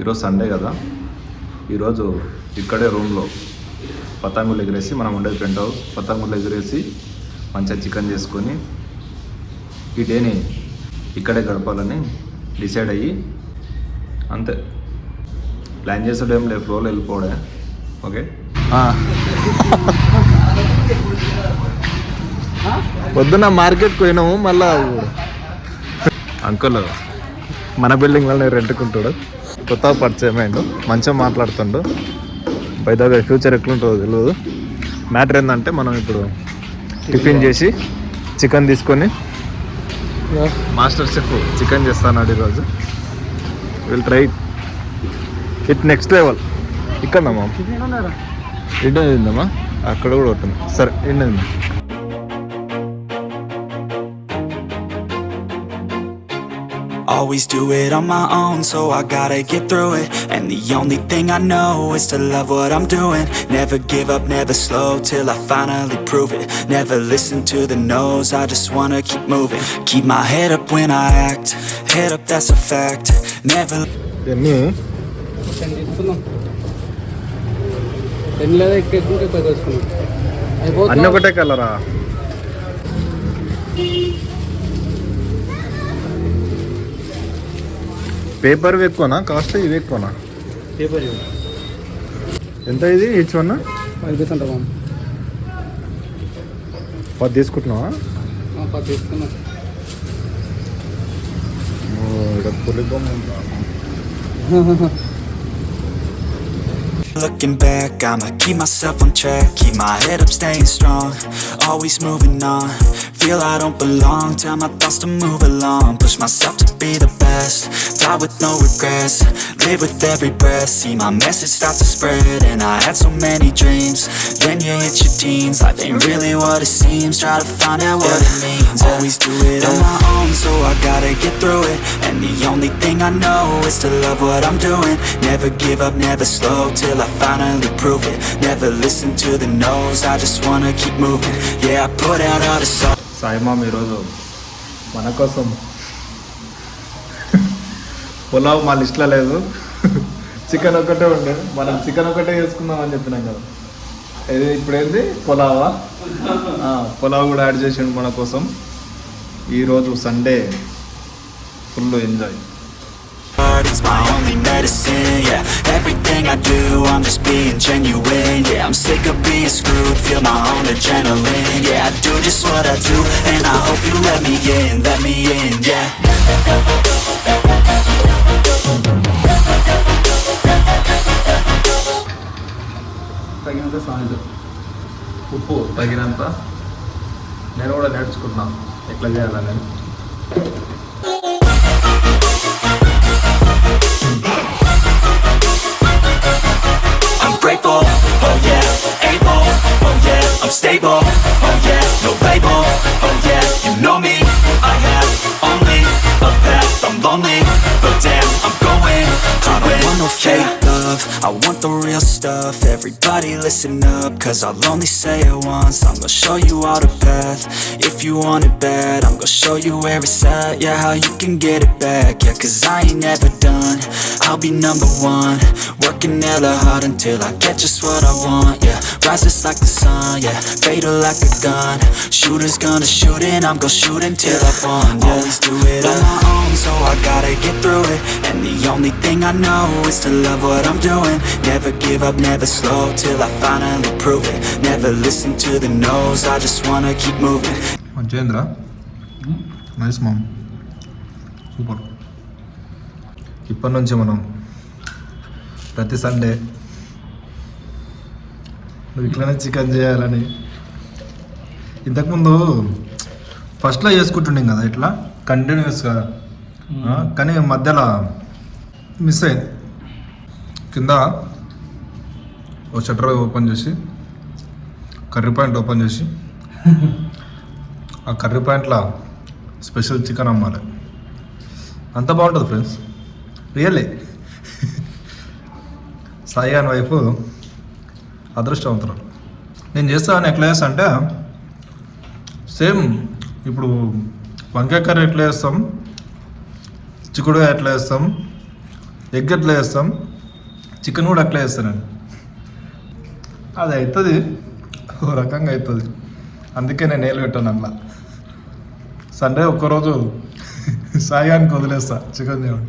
ఈరోజు సండే కదా. ఈరోజు ఇక్కడే రూమ్లో పతంగులు ఎగిరేసి, మనం ఉండేది పెంట్ హౌస్, పతంగులు ఎగిరేసి మంచిగా చికెన్ చేసుకొని ఈ డేని ఇక్కడే గడపాలని డిసైడ్ అయ్యి అంతే. ప్లాన్ చేసేటం ఏం లేదు, ఫ్లోలో వెళ్ళిపోవడే. ఓకే, పొద్దున్న మార్కెట్కి పోయినాము. మళ్ళా అంకుల్ మన బిల్డింగ్ వల్ల రెంట్కుంటాడు, కొత్త పరిచయం అయ్యిండు, మంచిగా మాట్లాడుతుండు. బయట ఫ్యూచర్ ఎట్లుంటుందో తెలియదు. మ్యాటర్ ఏంటంటే మనం ఇప్పుడు టిఫిన్ చేసి చికెన్ తీసుకొని మాస్టర్ చెఫ్ చికెన్ చేస్తాను ఈరోజు. Will try it next level. ఇక్కడమ్మా ఇండమ్మా, అక్కడ కూడా ఉంటుంది. సరే ఇండి. Always do it on my own, so I gotta get through it. And the only thing I know is to love what I'm doing. Never give up, never slow, till I finally prove it. Never listen to the no's, I just wanna keep moving. Keep my head up when I act, head up, that's a fact. Never అన్నీ ఒకటే కలరా? Paper ఎక్కువనా cost? ఇవి ఎక్కువనా? Paper ఎంత ఇది each one? 5 rupees అంటావా? 10 తీసుకుంటున్నావా? 10 తీసుకున్నా. ఇక్కడ పులి బొమ్మ ఉందా? Looking back, I'ma keep myself on track. Keep my head up, staying strong. Always moving on. Feel I don't belong. Tell my thoughts to move along. Push myself to be the best. Die with no regrets. Live with every breath. See my message start to spread. And I had so many dreams. Then you hit your teens. Life ain't really what it seems. Try to find out what it means. Always do it on my own, so I gotta get through it. And the only thing I know is to love what I'm doing. Never give up, never slow, till I finally prove it. Never listen to the no's, I just wanna keep moving. Yeah, I put out all the songs. సాయిమామ్ ఈరోజు మన కోసం పులావ్ మా లిస్ట్లో లేదు, chicken ఒకటే ఉండే. మనం chicken ఒకటే చేసుకుందాం అని చెప్పినాం కదా. ఇది ఇప్పుడు ఏంది పులావా? పులావ్ కూడా యాడ్ చేసిండు మన కోసం. ఈరోజు Sunday full enjoy. It's my only medicine, yeah. Everything I do, I'm just being genuine, yeah. I'm sick of being screwed, feel my own adrenaline, yeah. I do just what I do, and I hope you let me in, yeah. తగినంత salt, ఉప్పు తగినంత. నేను కూడా నేర్చుకున్నాను ఎట్లా చేయాలని. I'm grateful, oh yeah, able, oh yeah, I'm stable, oh yeah, no label, oh yeah, you know me, I have only a path, I'm lonely, but damn, I'm going to win. I don't want no fake love, I want the real stuff. Everybody listen up, cause I'll only say it once. I'm gonna show you all the path. If you want it bad, I'm gonna show you where it's at. Yeah, how you can get it back. Yeah, cause I ain't never done, I'll be number one. Working hella hard until I get just what I want. Yeah, rises like the sun, yeah, fatal like a gun. Shooters gonna shoot and I'm gonna shoot until I won. Yeah, always do it on my own, so I gotta get through it. And the only thing I know is to love what I'm doing. Never give up, never slow, till I finally prove it. Never listen to the no's, I just wanna keep moving. మంచిగా nice ma'am, super. ఇప్పటి నుంచి మనం ప్రతి Sunday నువ్వు ఇట్లనే chicken చేయాలని. ఇంతకుముందు ఫస్ట్లో చేసుకుంటుండే కదా ఇట్లా కంటిన్యూస్గా, కానీ మధ్యలో మిస్ అయింది. కింద ఓ షట్టర్ ఓపెన్ చేసి కర్రీ పాయింట్ ఓపెన్ చేసి ఆ కర్రీ పాయింట్లో స్పెషల్ చికెన్ అమ్మాలి. అంత బాగుంటుంది ఫ్రెండ్స్, రియల్లీ. సాయి అని వైఫ్ అదృష్టవంతురాలు. నేను చేస్తాను ఎట్లా చేస్తా అంటే సేమ్ ఇప్పుడు వంకాయ కర్రీ ఎట్లా చేస్తాం, చిక్కుడుగా ఎట్లా వేస్తాం, ఎగ్ అట్లా చేస్తాం, చికెన్ కూడా అట్లా చేస్తానండి. అది అవుతుంది, ఓ రకంగా అవుతుంది. అందుకే నేను నేలు పెట్టాను అట్లా. సండే ఒక్కరోజు సాయానికి వదిలేస్తా చికెన్ చేయడం.